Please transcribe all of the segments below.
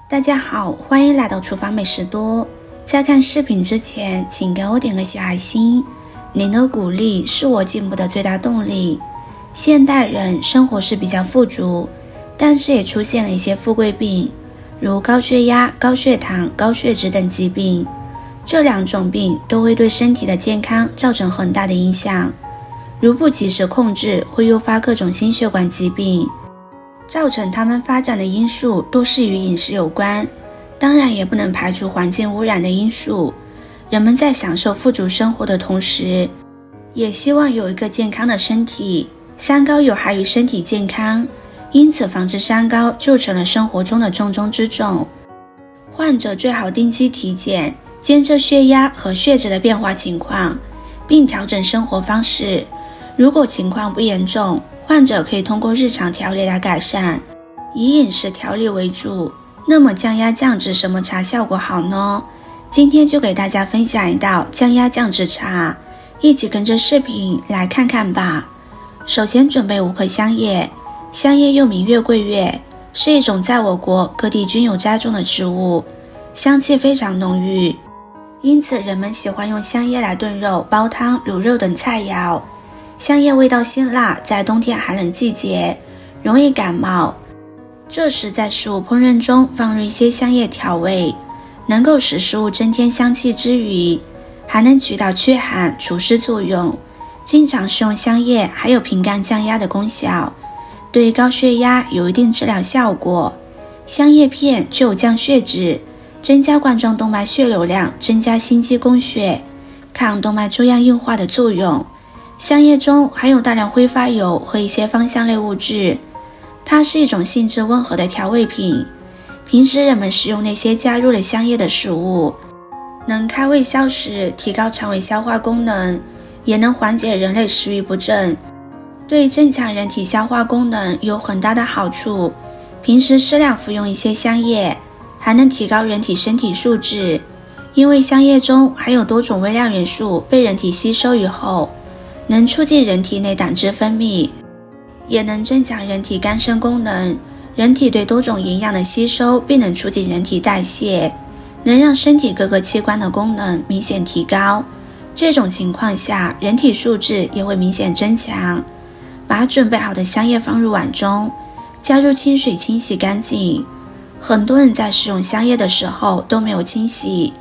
大家好，欢迎来到厨房美食多。在看视频之前，请给我点个小爱心，您的鼓励是我进步的最大动力。现代人生活是比较富足，但是也出现了一些富贵病，如高血压、高血糖、高血脂等疾病。这两种病都会对身体的健康造成很大的影响，如不及时控制，会诱发各种心血管疾病。造成它们发展的因素多是与饮食有关，当然也不能排除环境污染的因素。人们在享受富足生活的同时，也希望有一个健康的身体。三高有害于身体健康，因此防治三高就成了生活中的重中之重。患者最好定期体检，监测血压和血脂的变化情况，并调整生活方式。如果情况不严重，患者可以通过日常调理来改善，以饮食调理为主。那么降压降脂什么茶效果好呢？今天就给大家分享一道降压降脂茶，一起跟着视频来看看吧。首先准备5颗香叶，香叶又名月桂叶，是一种在我国各地均有栽种的植物，香气非常浓郁，因此人们喜欢用香叶来炖肉、煲汤、卤肉等菜肴。香叶味道辛辣，在冬天寒冷季节容易感冒，这时在食物烹饪中放入一些香叶调味，能够使食物增添香气之余，还能起到驱寒除湿作用。经常食用香叶还有平肝降压的功效，对于高血压有一定治疗效果。香叶片具有降血脂、增加冠状动脉血流量、增加心肌供血、抗动脉粥样硬化的作用。香叶中含有大量挥发油和一些芳香类物质，它是一种性质温和的调味品。平时人们食用那些加入了香叶的食物，能开胃消食，提高肠胃消化功能，也能缓解人类食欲不振，对增强人体消化功能有很大的好处。平时适量服用一些香叶，还能提高人体身体素质，因为香叶中含有多种微量元素，被人体吸收以后，能促进人体内胆汁分泌，也能增强人体肝肾功能。人体对多种营养的吸收，并能促进人体代谢，能让身体各个器官的功能明显提高。这种情况下，人体素质也会明显增强。把准备好的香叶放入碗中，加入清水清洗干净。很多人在使用香叶的时候都没有清洗，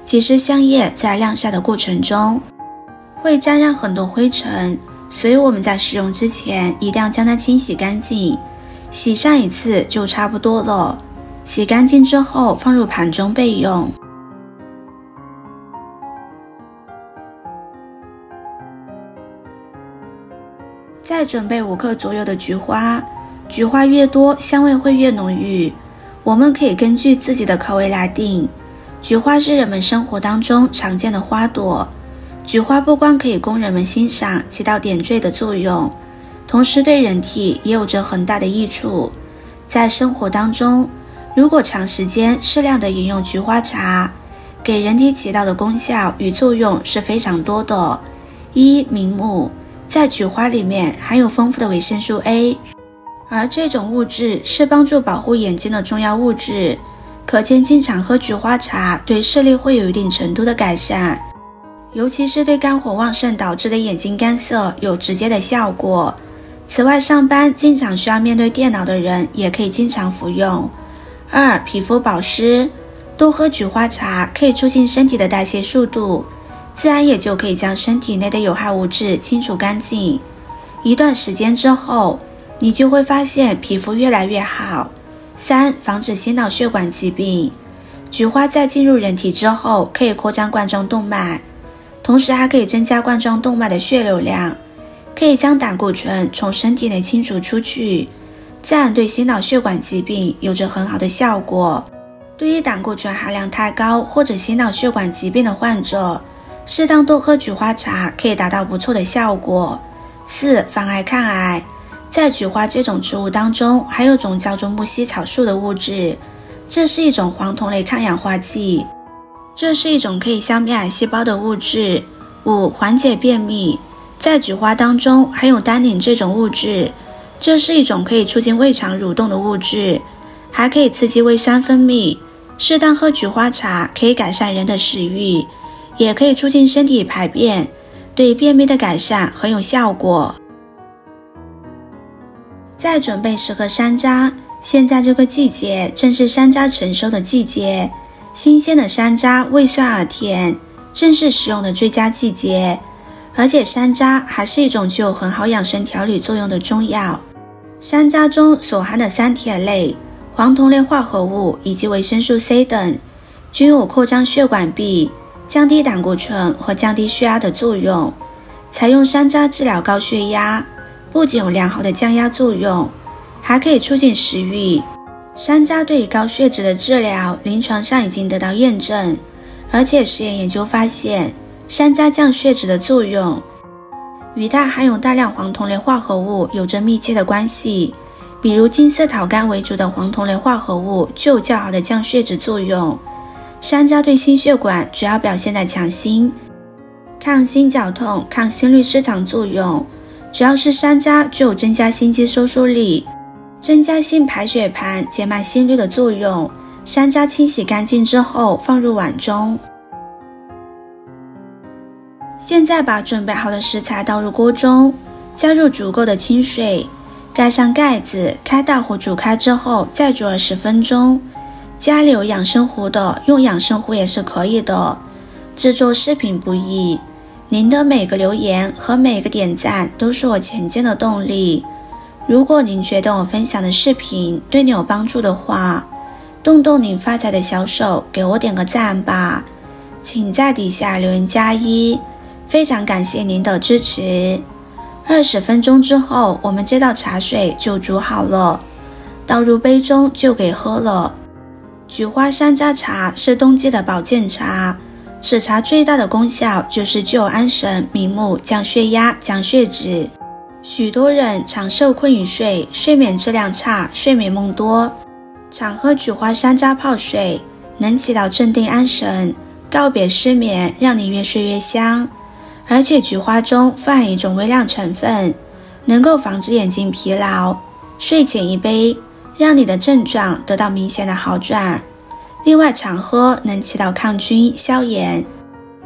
其实香叶在晾晒的过程中会沾染很多灰尘，所以我们在使用之前一定要将它清洗干净，洗上一次就差不多了。洗干净之后放入盘中备用。再准备5克左右的菊花，菊花越多香味会越浓郁，我们可以根据自己的口味来定。菊花是人们生活当中常见的花朵，菊花不光可以供人们欣赏，起到点缀的作用，同时对人体也有着很大的益处。在生活当中，如果长时间适量的饮用菊花茶，给人体起到的功效与作用是非常多的。一、明目，在菊花里面含有丰富的维生素 A， 而这种物质是帮助保护眼睛的重要物质，可见经常喝菊花茶对视力会有一定程度的改善，尤其是对肝火旺盛导致的眼睛干涩有直接的效果。此外，上班经常需要面对电脑的人也可以经常服用。2、皮肤保湿，多喝菊花茶可以促进身体的代谢速度，自然也就可以将身体内的有害物质清除干净。一段时间之后，你就会发现皮肤越来越好。3、防止心脑血管疾病，菊花在进入人体之后可以扩张冠状动脉，同时还可以增加冠状动脉的血流量，可以将胆固醇从身体内清除出去，自然对心脑血管疾病有着很好的效果。对于胆固醇含量太高或者心脑血管疾病的患者，适当多喝菊花茶可以达到不错的效果。4、防癌抗癌，在菊花这种植物当中还有种叫做木犀草素的物质，这是一种黄酮类抗氧化剂，这是一种可以消灭癌细胞的物质。5、缓解便秘，在菊花当中含有单宁这种物质，这是一种可以促进胃肠蠕动的物质。还可以刺激胃酸分泌。适当喝菊花茶可以改善人的食欲，也可以促进身体排便，对便秘的改善很有效果。再准备10个山楂，现在这个季节正是山楂成熟的季节，新鲜的山楂味酸而甜，正是食用的最佳季节。而且山楂还是一种具有很好养生调理作用的中药。山楂中所含的3萜类、黄酮类化合物以及维生素 C 等，均有扩张血管壁、降低胆固醇和降低血压的作用。采用山楂治疗高血压，不仅有良好的降压作用，还可以促进食欲。山楂对于高血脂的治疗，临床上已经得到验证，而且实验研究发现，山楂降血脂的作用与它含有大量黄酮类化合物有着密切的关系。比如金色桃苷为主的黄酮类化合物就有较好的降血脂作用。山楂对心血管主要表现在强心、抗心绞痛、抗心律失常作用。主要是山楂具有增加心肌收缩力、增加心排血盘、减慢心率的作用。山楂清洗干净之后放入碗中。现在把准备好的食材倒入锅中，加入足够的清水，盖上盖子，开大火煮开之后再煮20分钟。家里有养生壶的，用养生壶也是可以的。制作视频不易，您的每个留言和每个点赞都是我前进的动力。如果您觉得我分享的视频对你有帮助的话，动动您发财的小手，给我点个赞吧。请在底下留言加1，非常感谢您的支持。20分钟之后，我们这道茶水就煮好了，倒入杯中就给喝了。菊花山楂茶是冬季的保健茶，此茶最大的功效就是具有安神明目、降血压、降血脂。许多人常受困于睡，睡眠质量差，睡眠梦多，常喝菊花山楂泡水，能起到镇定安神、告别失眠，让你越睡越香。而且菊花中富含一种微量成分，能够防止眼睛疲劳。睡前一杯，让你的症状得到明显的好转。另外常喝能起到抗菌、消炎、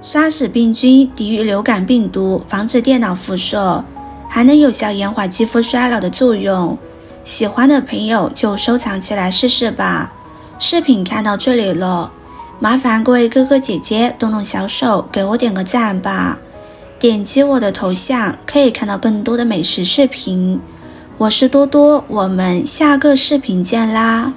杀死病菌、抵御流感病毒、防止电脑辐射，还能有效延缓肌肤衰老的作用。喜欢的朋友就收藏起来试试吧。视频看到这里了，麻烦各位哥哥姐姐动动小手给我点个赞吧。点击我的头像可以看到更多的美食视频。我是多多，我们下个视频见啦。